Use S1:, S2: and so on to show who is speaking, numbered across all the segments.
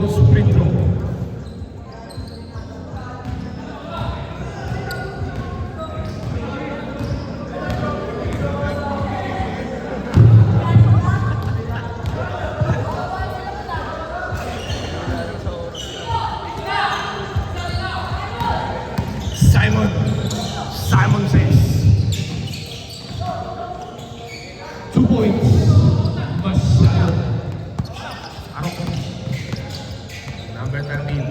S1: bonus free throw. Simon says 2 points. Masyado. Arok. Number 13.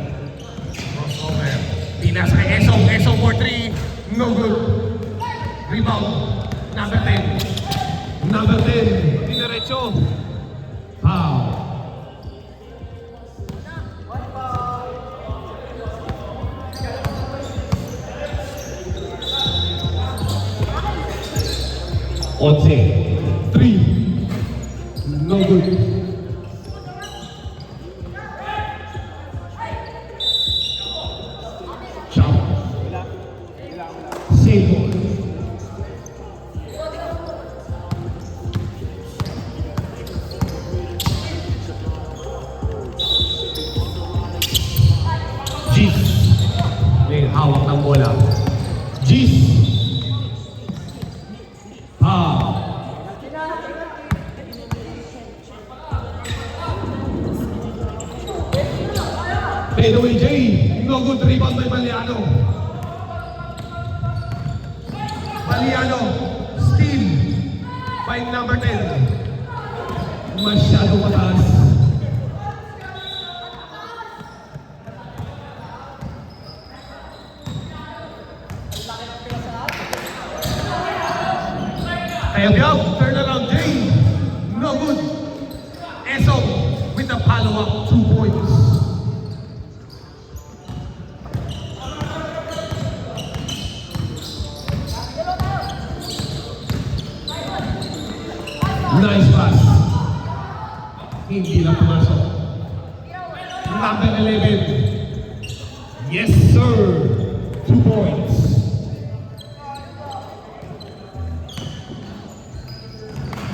S1: Crossover. Pinas kay Esong. Esong for 3. No good. Rebound. Number 10. Number 10. Dinerecho. Foul. Onse, 3, no good. Jump. Save ball. Gis, may hawak ng bola. Gis. Fadeaway J, no good, rebound by Baliano. Baliano, steal by number 10. Masyado mataas. Kayab-yab, turn around J, no good. Esong with the follow-up 2 points. Nice pass. Hindi na pumasok. Number 11. Yes, sir. 2 points.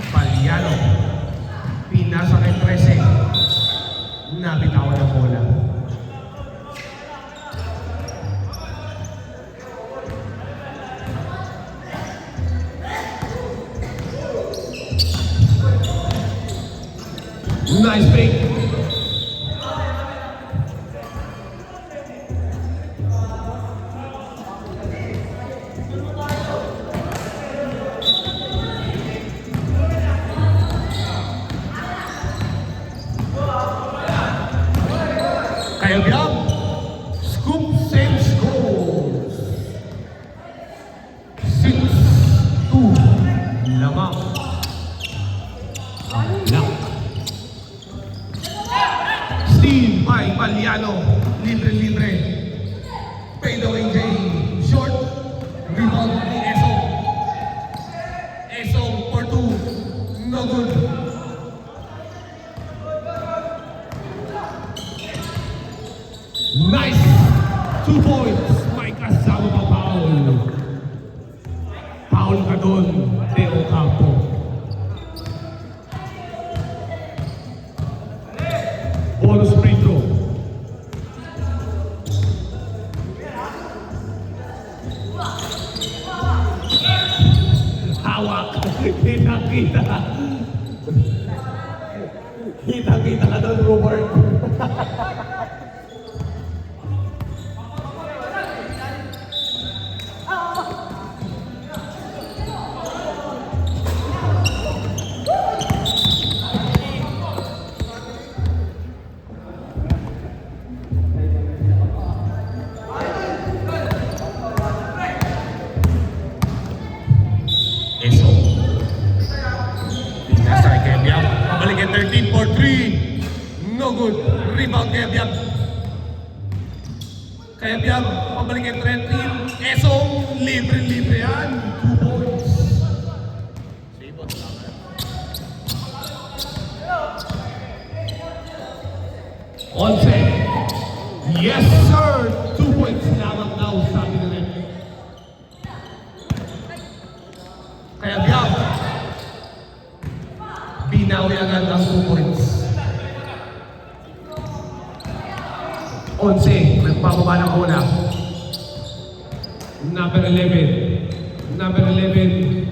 S1: Baliano. Pinasa kay 13. Nabitawan ang bola. Nice fake. Kayab-yab. Scoop same scores. 6-2. Lamang. Lang. Steve by Baliano. Libre-libre. Fadeaway J. Short. Rebound ni Esong. Esong for 2. No good. Nice. 2 points. May kasama pa foul. Foul ka doon, Teo Campo. Bonus free throw. Hawak. Kita-kita. Kita-kita ka doon, Robert. Esong. Nasa kay Kayab-yab. Pabalik kay 13 for 3. No good. Rebound Kayab-yab. Kayab-yab. Pabalik kay 13. Esong. Libre-libre yan. 2 points. Onse. Yes, sir. 2 points lamang daw, sabi na rin. Kayab-yab. Binawi agad ang 2 points. 11, nagpababa ng bola. Number 11. Number 11.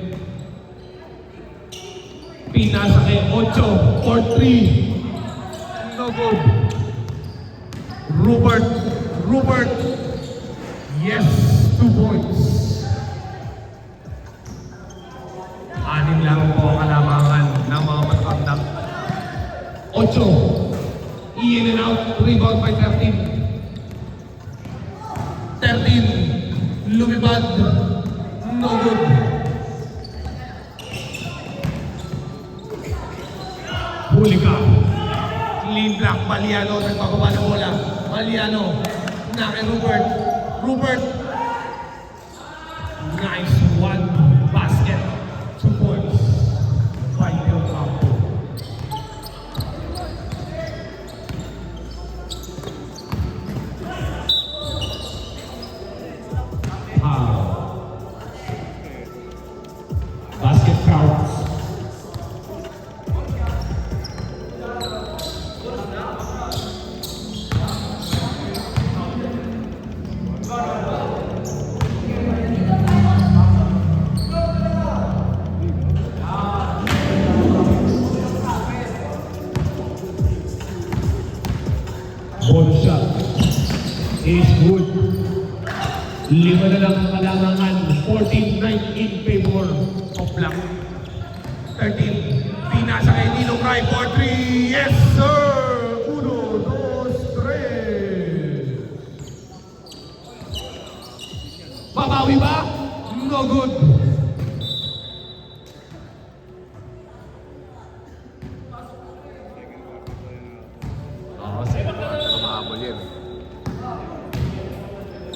S1: Pinasa kay 8 for 3. No good. Rupert. Yes, 2 points. 6 lang po ang kalamangan ng mga matatanda. 8. In and out, rebound by 13. 13. Lumibad. No good. Huli ka. Clean block, Baliano, nagpapaba ng bola. Baliano, na kay Rupert. Nice one. Basket. 2 points. By Del Campo. Basket counts. Ball shot is good. 5 na lang ang kailangan. 14-9 in favor of Black. 13. Pinasa kay Nino Cry for 3. Yes, sir! 1, 2, 3. Babawi ba? No good.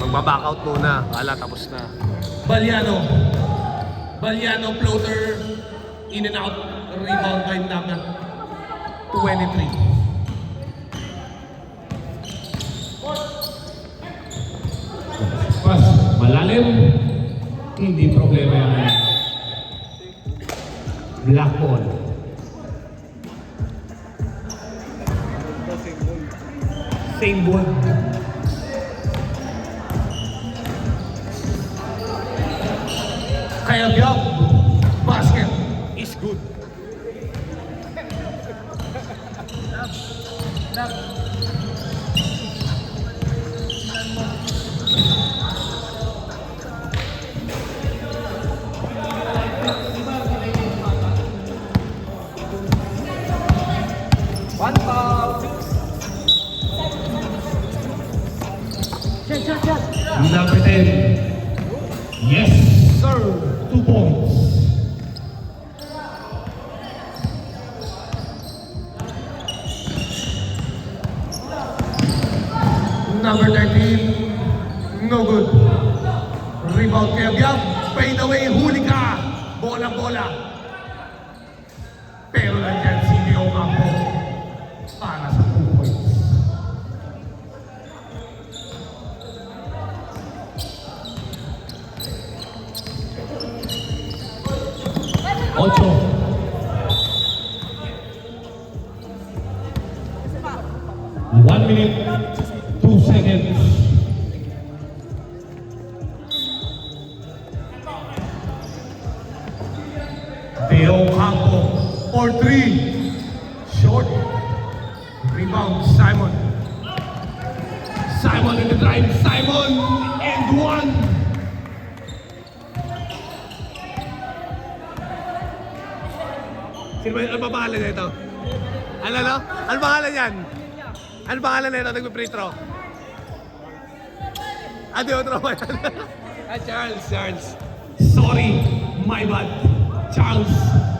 S2: Magbaback out muna. Ala, tapos na.
S1: Baliano floater. In and out. Rebound by number 23.
S3: Pas, malalim. Hindi problema yan. Black ball.
S1: Same ball. Kaya Biak, basket is good.
S2: One foul.
S3: Number 10. Yes, sir. 2 points.
S1: Number 13, no good. Rebound kaya Biak, fade away, huli ka. Bola. Pero nandiyan si Leo Campo para sa 2 points.
S3: Ocho. One minute, 2 seconds.
S1: Leo Campo for 3. Short. Rebound, Simon in the drive. Simon and 1.
S2: Sino ba ano ba pangalan nito? Ano? Ano pangalan yan? Ano pangalan nito? Nagpe-free throw. Di ko throw yan. Charles.
S1: Sorry, my bad. Charles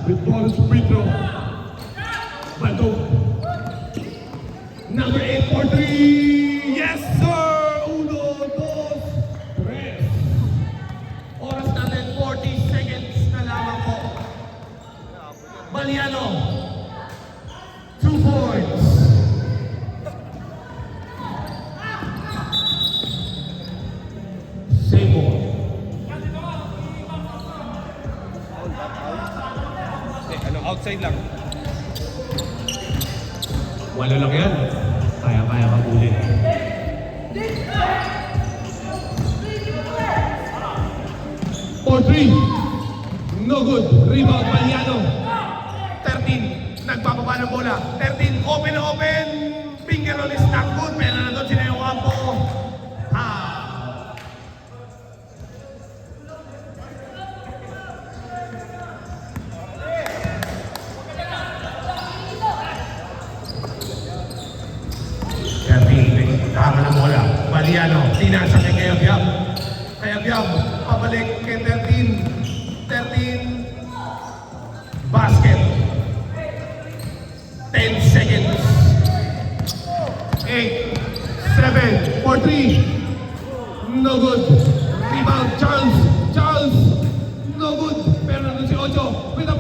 S1: with bonus free throw. Baldo. Number 8 for 3. Yes, sir! 1, 2, 3. Oras natin, 40 seconds na lamang po. Baliano. 2 points. Same ball.
S2: Outside lang.
S3: Wala lang yan. Kaya-kaya magulit.
S1: 3. No good. Rebound, Baliano.
S2: 13, nagbababa ng bola. 13, open na open. Finger roll is not good. Pero na doon sila yung kampo. Ha. Tama ng bola. Baliano, tinasa kay Kayabyab. Kayabyab, pabalik kay 13. 13, basket. 10 seconds.
S1: 8, 7, 4, 3. No good. Rebound, Charles. Charles. No good. Pero nandun si Ocho with a